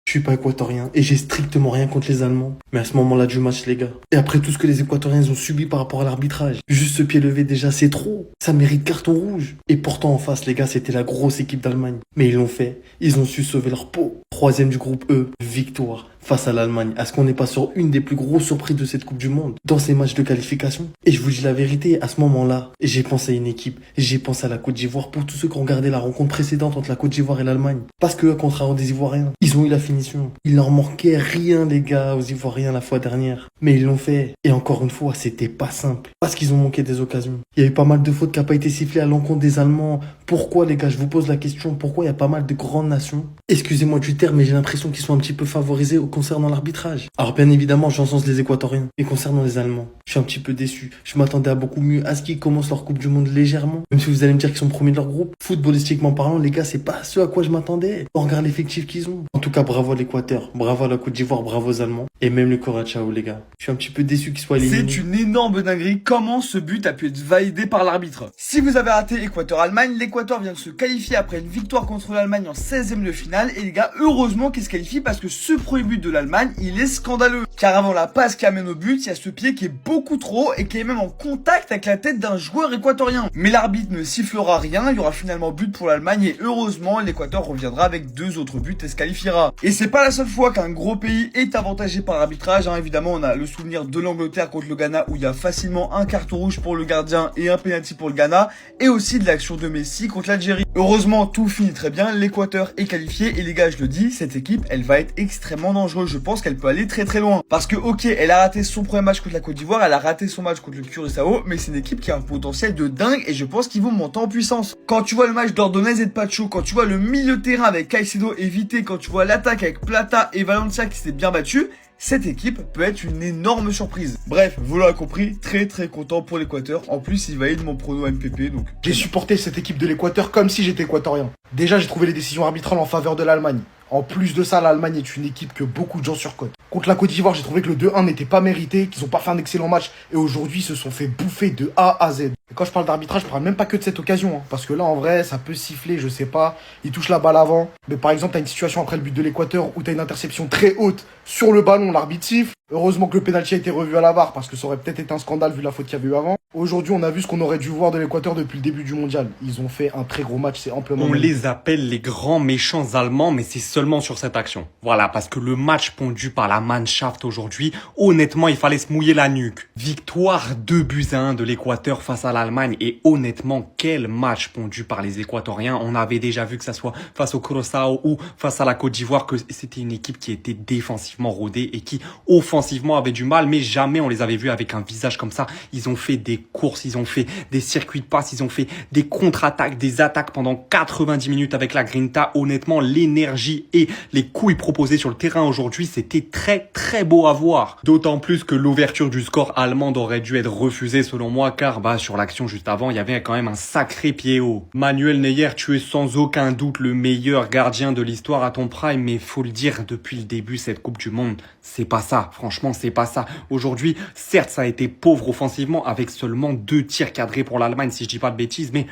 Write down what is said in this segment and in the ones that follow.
Je suis pas équatorien et j'ai strictement rien contre les Allemands. Mais à ce moment-là du match, les gars, et après tout ce que les Équatoriens ont subi par rapport à l'arbitrage, juste ce pied levé déjà, c'est trop. Ça mérite carton rouge. Et pourtant en face, les gars, c'était la grosse équipe d'Allemagne. Mais ils l'ont fait. Ils ont su sauver leur peau. Troisième du groupe E, victoire face à l'Allemagne. Est-ce qu'on n'est pas sur une des plus grosses surprises de cette Coupe du Monde dans ces matchs de qualification? Et je vous dis la vérité, à ce moment-là, j'ai pensé à une équipe. J'ai pensé à la Côte d'Ivoire pour tous ceux qui ont regardé la rencontre précédente entre la Côte d'Ivoire et l'Allemagne. Parce que, contrairement des Ivoiriens, ils ont eu la finition. Il leur manquait rien, les gars, aux Ivoiriens la fois dernière. Mais ils l'ont fait. Et encore une fois, c'était pas simple. Parce qu'ils ont manqué des occasions. Il y a eu pas mal de fautes qui n'ont pas été sifflées à l'encontre des Allemands. Pourquoi, les gars, je vous pose la question, pourquoi il y a pas mal de grandes nations, excusez-moi du terme, mais j'ai l'impression qu'ils sont un petit peu favorisés concernant l'arbitrage. Alors bien évidemment, j'encense les Équatoriens. Et concernant les Allemands, je suis un petit peu déçu. Je m'attendais à beaucoup mieux, à ce qu'ils commencent leur Coupe du Monde légèrement. Même si vous allez me dire qu'ils sont premiers de leur groupe. Footballistiquement parlant, les gars, c'est pas ce à quoi je m'attendais. On regarde l'effectif qu'ils ont. En tout cas, bravo à l'Équateur, bravo à la Côte d'Ivoire, bravo aux Allemands. Et même le Corachao, les gars. Je suis un petit peu déçu qu'ils soient éliminés. C'est une énorme dinguerie comment ce but a pu être validé par l'arbitre. Si vous avez raté Équateur-Allemagne, l'Équateur vient de se qualifier après une victoire contre l'Allemagne en 16e de finale. Et les gars, heureusement qu'il se qualifie parce que ce premier but de l'Allemagne, il est scandaleux. Car avant la passe qui amène au but, il y a ce pied qui est beaucoup trop haut et qui est même en contact avec la tête d'un joueur équatorien. Mais l'arbitre ne sifflera rien, il y aura finalement but pour l'Allemagne et heureusement l'Équateur reviendra avec 2 autres buts et se qualifiera. Et c'est pas la seule fois qu'un gros pays est avantagé par l'arbitrage, hein. Évidemment, on a le souvenir de l'Angleterre contre le Ghana où il y a facilement un carton rouge pour le gardien et un penalty pour le Ghana, et aussi de l'action de Messi contre l'Algérie. Heureusement, tout finit très bien, l'Équateur est qualifié et les gars, je le dis, cette équipe, elle va être extrêmement dangereuse. Je pense qu'elle peut aller très très loin. Parce que ok, elle a raté son premier match contre la Côte d'Ivoire, elle a raté son match contre le Curaçao, mais c'est une équipe qui a un potentiel de dingue et je pense qu'ils vont monter en puissance. Quand tu vois le match d'Ordonez et de Pacho, quand tu vois le milieu de terrain avec Caicedo et Vité, quand tu vois l'attaque avec Plata et Valencia qui s'est bien battu, cette équipe peut être une énorme surprise. Bref, vous l'aurez compris, très très content pour l'Équateur. En plus, il valide mon prono MPP, donc... J'ai supporté cette équipe de l'Équateur comme si j'étais équatorien. Déjà, j'ai trouvé les décisions arbitrales en faveur de l'Allemagne. En plus de ça, l'Allemagne est une équipe que beaucoup de gens surcotent. Contre la Côte d'Ivoire, j'ai trouvé que le 2-1 n'était pas mérité, qu'ils ont pas fait un excellent match et aujourd'hui ils se sont fait bouffer de A à Z. Et quand je parle d'arbitrage, je parle même pas que de cette occasion, hein, parce que là en vrai, ça peut siffler, je sais pas, il touche la balle avant. Mais par exemple, t'as une situation après le but de l'Équateur où t'as une interception très haute sur le ballon, l'arbitre siffle. Heureusement que le pénalty a été revu à la VAR parce que ça aurait peut-être été un scandale vu la faute qu'il y avait eu avant. Aujourd'hui, on a vu ce qu'on aurait dû voir de l'Équateur depuis le début du mondial. Ils ont fait un très gros match, c'est amplement... On les appelle les grands méchants allemands, mais c'est seulement sur cette action. Voilà, parce que le match pondu par la Mannschaft aujourd'hui, honnêtement, il fallait se mouiller la nuque. Victoire 2-1 de l'Équateur face à l'Allemagne, et honnêtement, quel match pondu par les Équatoriens. On avait déjà vu que ça soit face au Curaçao ou face à la Côte d'Ivoire, que c'était une équipe qui était défensivement rodée et qui, offensivement, avait du mal, mais jamais on les avait vus avec un visage comme ça. Ils ont fait des courses, ils ont fait des circuits de passe, ils ont fait des contre-attaques, des attaques pendant 90 minutes avec la Grinta. Honnêtement, l'énergie et les couilles proposées sur le terrain aujourd'hui, c'était très très beau à voir. D'autant plus que l'ouverture du score allemande aurait dû être refusée selon moi, car sur l'action juste avant, il y avait quand même un sacré pied haut. Manuel Neuer, tu es sans aucun doute le meilleur gardien de l'histoire à ton prime, mais faut le dire, depuis le début, cette Coupe du Monde, c'est pas ça. Franchement, c'est pas ça. Aujourd'hui, certes, ça a été pauvre offensivement avec seulement 2 tirs cadrés pour l'Allemagne, si je dis pas de bêtises, mais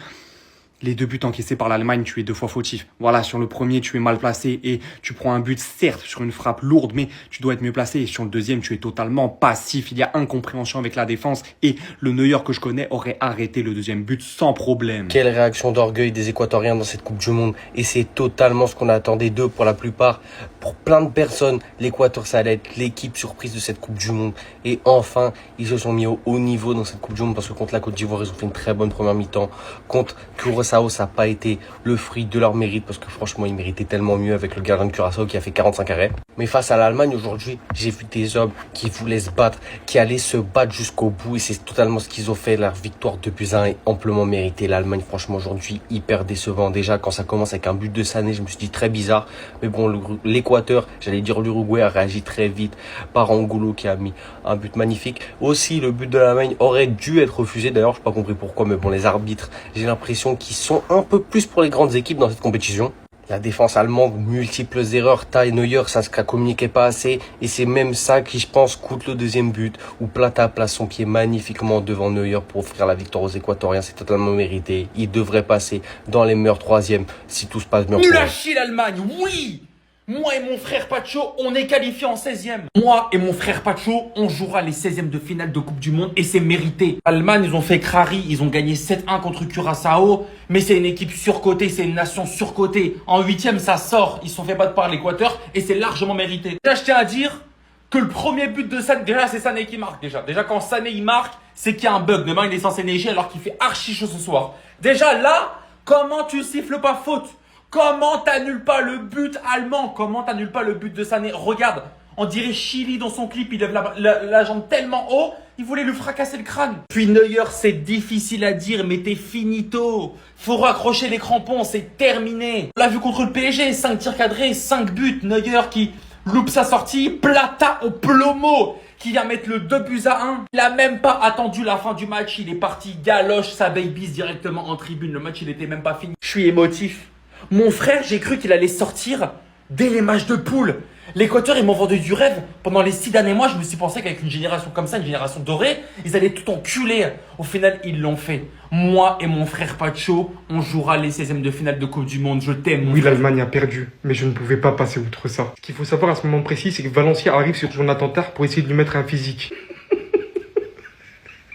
les 2 buts encaissés par l'Allemagne, tu es 2 fois fautif. Voilà, sur le premier, tu es mal placé et tu prends un but, certes, sur une frappe lourde, mais tu dois être mieux placé. Et sur le deuxième, tu es totalement passif. Il y a incompréhension avec la défense et le Neuer que je connais aurait arrêté le deuxième but sans problème. Quelle réaction d'orgueil des Équatoriens dans cette Coupe du Monde. Et c'est totalement ce qu'on attendait d'eux pour la plupart. Pour plein de personnes, l'Équateur, ça allait être l'équipe surprise de cette Coupe du Monde. Et enfin, ils se sont mis au haut niveau dans cette Coupe du Monde parce que contre la Côte d'Ivoire, ils ont fait une très bonne première mi-temps. Contre Curaçao, ça n'a pas été le fruit de leur mérite parce que franchement, ils méritaient tellement mieux avec le gardien de Curaçao qui a fait 45 arrêts. Mais face à l'Allemagne aujourd'hui, j'ai vu des hommes qui voulaient se battre, qui allaient se battre jusqu'au bout et c'est totalement ce qu'ils ont fait. Leur victoire 2-1 est amplement méritée. L'Allemagne, franchement, aujourd'hui, hyper décevant. Déjà, quand ça commence avec un but de Sané, je me suis dit très bizarre. Mais bon, l'Équateur, j'allais dire l'Uruguay, a réagi très vite par Angulo qui a mis un but magnifique. Aussi, le but de l'Allemagne aurait dû être refusé. D'ailleurs, je n'ai pas compris pourquoi, mais bon, les arbitres, j'ai l'impression qu'ils sont un peu plus pour les grandes équipes dans cette compétition. La défense allemande, multiples erreurs, Tai Neuer, ça ne communiquait pas assez. Et c'est même ça qui, je pense, coûte le deuxième but, où Plata place son pied magnifiquement devant Neuer pour offrir la victoire aux Équatoriens. C'est totalement mérité. Il devrait passer dans les meilleurs troisièmes si tout se passe bien. Nul à chier l'Allemagne, oui! Moi et mon frère Pacho, on est qualifiés en 16e. Moi et mon frère Pacho, on jouera les 16e de finale de Coupe du Monde et c'est mérité. L'Allemagne, ils ont fait crari, ils ont gagné 7-1 contre Curaçao, mais c'est une équipe surcotée, c'est une nation surcotée. En 8e, ça sort, ils se sont fait battre par l'Équateur et c'est largement mérité. Déjà, je tiens à dire que le premier but de Sané, déjà c'est Sané qui marque déjà. Déjà quand Sané il marque, c'est qu'il y a un bug. Demain il est censé neiger alors qu'il fait archi chaud ce soir. Déjà là, comment tu siffles pas faute? Comment t'annules pas le but allemand? Comment t'annules pas le but de Sané? Regarde, on dirait Chili dans son clip, il lève la jambe tellement haut, il voulait lui fracasser le crâne. Puis Neuer, c'est difficile à dire, mais t'es finito. Faut raccrocher les crampons, c'est terminé. On l'a vu contre le PSG, 5 tirs cadrés, 5 buts. Neuer qui loupe sa sortie, Plata au plomo, qui vient mettre le 2-1. Il a même pas attendu la fin du match, il est parti galoche sa babies directement en tribune. Le match, il était même pas fini. Je suis émotif. Mon frère, j'ai cru qu'il allait sortir dès les matchs de poule. L'Équateur, ils m'ont vendu du rêve. Pendant les 6 derniers mois, je me suis pensé qu'avec une génération comme ça, une génération dorée, ils allaient tout enculer. Au final, ils l'ont fait. Moi et mon frère Pacho, on jouera les 16e de finale de Coupe du Monde. Je t'aime. Oui, l'Allemagne a perdu, mais je ne pouvais pas passer outre ça. Ce qu'il faut savoir à ce moment précis, c'est que Valencia arrive sur Jonathan Tah pour essayer de lui mettre un physique.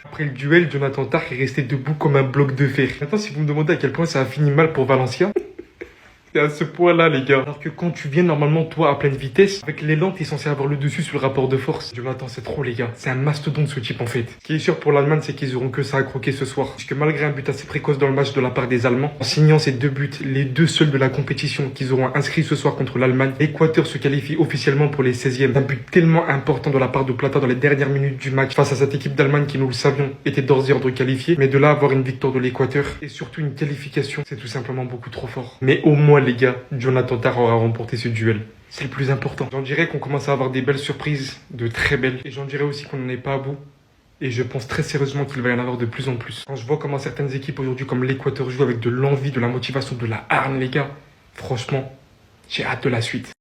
Après le duel, Jonathan Tah est resté debout comme un bloc de fer. Maintenant, si vous me demandez à quel point ça a fini mal pour Valencia, c'est à ce point-là, les gars. Alors que quand tu viens normalement, toi, à pleine vitesse, avec l'élan, t'es censé avoir le dessus sur le rapport de force. Jonathan, c'est trop, les gars. C'est un mastodonte, ce type, en fait. Ce qui est sûr pour l'Allemagne, c'est qu'ils auront que ça à croquer ce soir. Puisque malgré un but assez précoce dans le match de la part des Allemands, en signant ces 2 buts, les 2 seuls de la compétition qu'ils auront inscrits ce soir contre l'Allemagne, l'Équateur se qualifie officiellement pour les 16e. Un but tellement important de la part de Plata dans les dernières minutes du match face à cette équipe d'Allemagne qui, nous le savions, était d'ores et ordre qualifiée. Mais de là, avoir une victoire de l'Équateur et surtout une qualification, c'est tout simplement beaucoup trop fort. Mais au moins, les gars, Jonathan Tah aura remporté ce duel. C'est le plus important. J'en dirais qu'on commence à avoir des belles surprises, de très belles. Et j'en dirais aussi qu'on n'en est pas à bout. Et je pense très sérieusement qu'il va y en avoir de plus en plus. Quand je vois comment certaines équipes aujourd'hui comme l'Équateur jouent avec de l'envie, de la motivation, de la hargne, les gars, franchement, j'ai hâte de la suite.